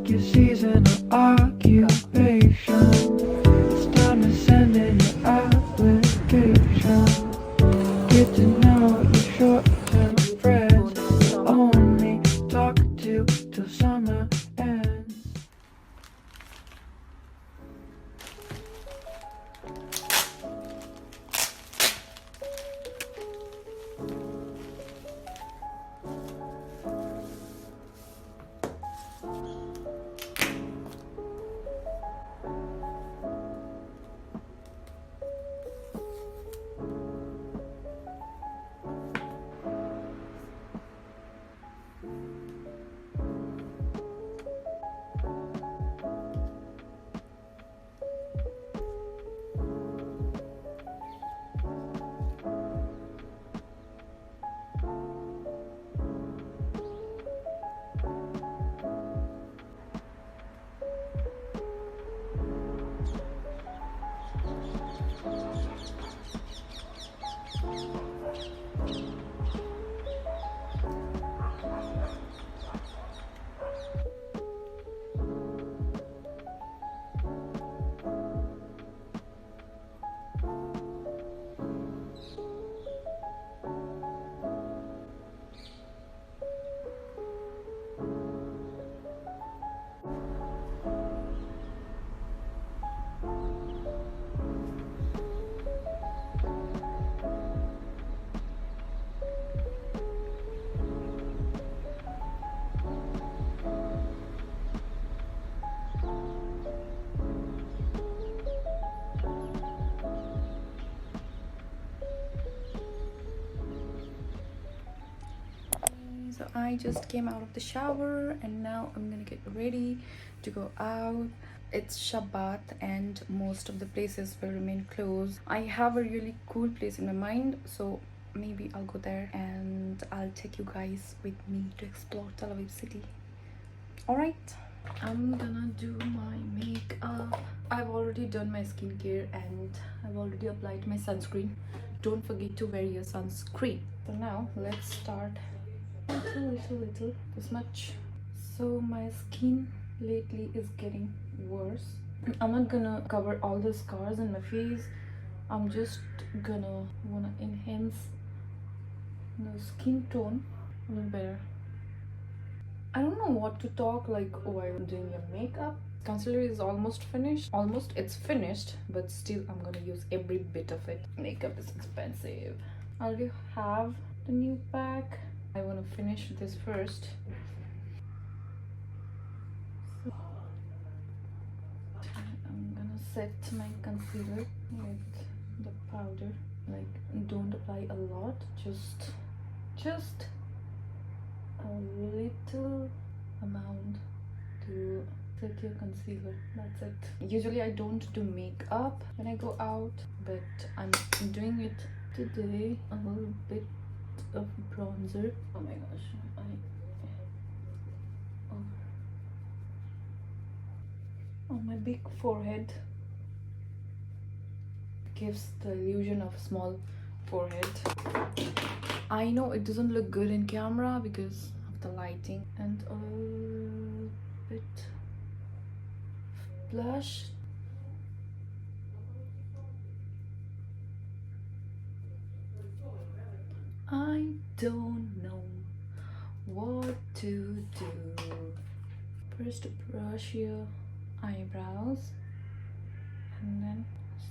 your season of occupation. It's time to send in your application. Get to know your short-term friends. Only talk to till summer ends. So I just came out of the shower and now I'm gonna get ready to go out. It's Shabbat and most of the places will remain closed. I have a really cool place in my mind, so maybe I'll go there and I'll take you guys with me to explore Tel Aviv city. Alright, I'm gonna do my makeup. I've already done my skincare and I've already applied my sunscreen. Don't forget to wear your sunscreen. So now let's start. Little, this much. So my skin lately is getting worse. I'm not gonna cover all the scars in my face. I'm just wanna enhance the skin tone a little better. I don't know what to talk like while doing your makeup. Concealer is almost finished. It's finished, but still I'm gonna use every bit of it. Makeup is expensive. I already have the new pack. I want to finish this first. So I'm gonna set my concealer with the powder. Like, don't apply a lot, just a little amount to set your concealer. That's it. Usually I don't do makeup when I go out, but I'm doing it today. A little bit of bronzer. Oh my gosh, on my big forehead. Gives the illusion of a small forehead. I know it doesn't look good in camera because of the lighting. And a little bit of blush. I don't know what to do. First brush your eyebrows and then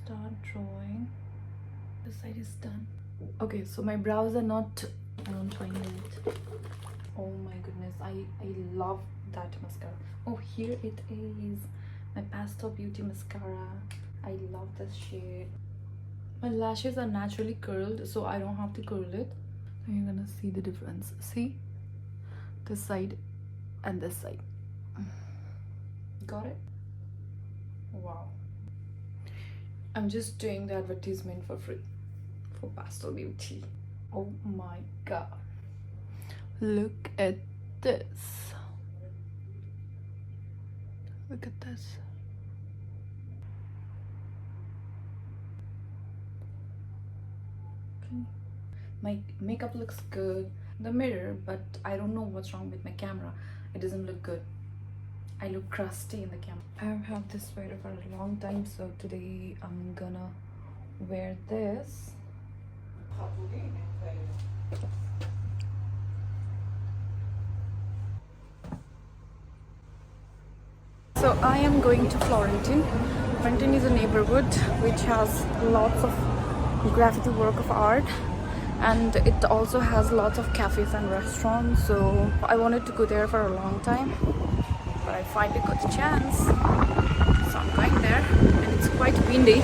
start drawing. This side is done. Okay, so my brows are not, I don't find it. Oh my goodness, I love that mascara. Oh, here it is, my Pastel Beauty mascara. I love this shade. My lashes are naturally curled, so I don't have to curl it. So you're gonna see the difference. See? This side and this side. Got it? Wow. I'm just doing the advertisement for free for Pastel Beauty. Oh my god. Look at this. Look at this. Okay. My makeup looks good in the mirror, but I don't know what's wrong with my camera. It doesn't look good. I look crusty in the camera. I've had this sweater for a long time, so today I'm gonna wear this. So I am going to Florentine. Florentine is a neighborhood which has lots of graffiti work of art, and it also has lots of cafes and restaurants. So I wanted to go there for a long time, but I finally got the chance. So I'm going there, and it's quite windy.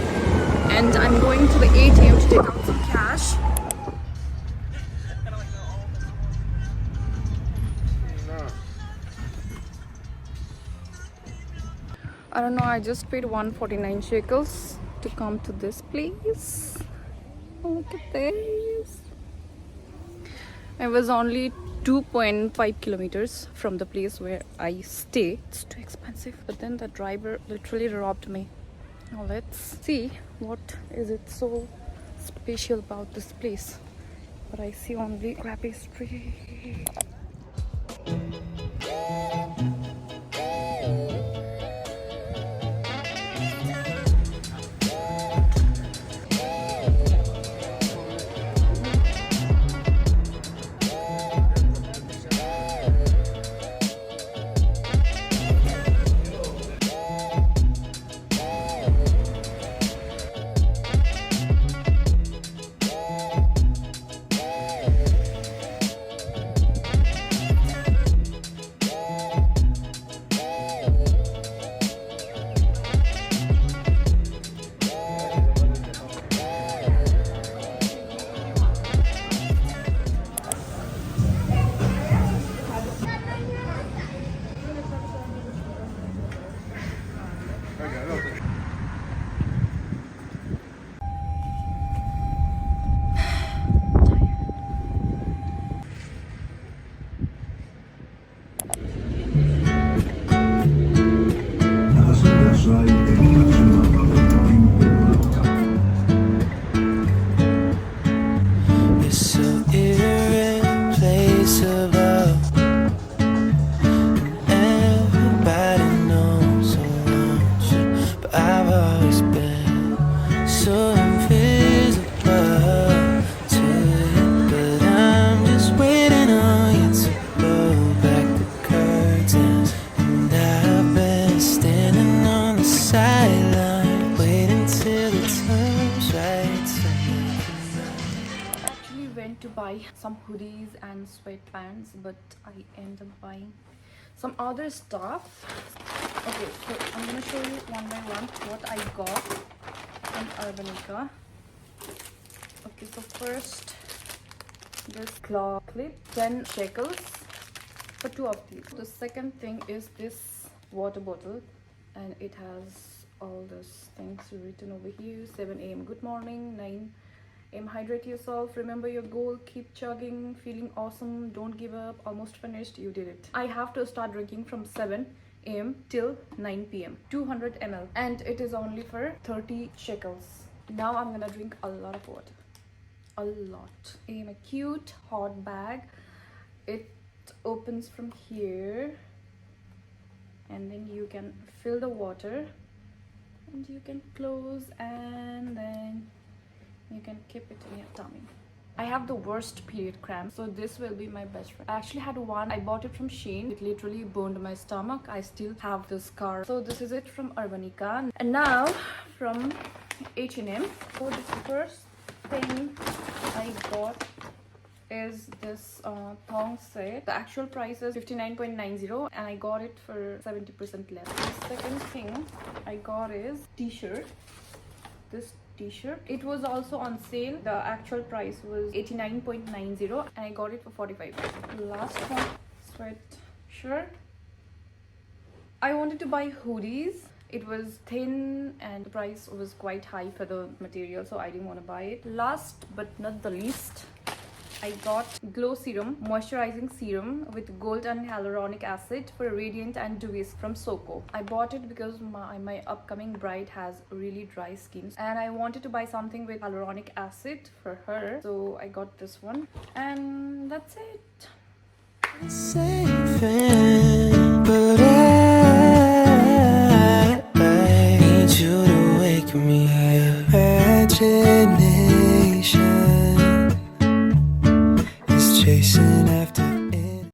And I'm going to the ATM to take out some cash. I don't know, I just paid 149 shekels to come to this place. Look at this. It was only 2.5 kilometers from the place where I stay. It's too expensive. But then the driver literally robbed me. Now let's see what is it so special about this place. But I see only crappy street. To buy some hoodies and sweatpants, but I end up buying some other stuff. Okay, so I'm gonna show you one by one what I got from Urbanica. Okay, so first this claw clip, 10 shekels for 2 of these. The second thing is this water bottle, and it has all those things written over here. 7 a.m. good morning, 9 a.m. hydrate yourself, remember your goal, keep chugging, feeling awesome, don't give up, almost finished, you did it. I have to start drinking from 7 a.m. till 9 p.m. 200 ml, and it is only for 30 shekels. Now I'm gonna drink a lot of water, a lot. In a cute hot bag, it opens from here, and then you can fill the water, and you can close, and then you can keep it in your tummy. I have the worst period cramps, so this will be my best friend. I actually had one. I bought it from Shein. It literally burned my stomach. I still have the scar. So this is it from Urbanica. And now from H&M. So the first thing I got is this thong set. The actual price is 59.90 and I got it for 70% less. The second thing I got is t-shirt. This t-shirt, it was also on sale. The actual price was 89.90 and I got it for 45. Last one, sweatshirt. I wanted to buy hoodies. It was thin and the price was quite high for the material, so I didn't want to buy it. Last but not the least, I got glow serum, moisturizing serum with gold and hyaluronic acid for radiant and dewy from Xoxo. I bought it because my upcoming bride has really dry skin and I wanted to buy something with hyaluronic acid for her, so I got this one, and that's it. Saving, but imagination is chasing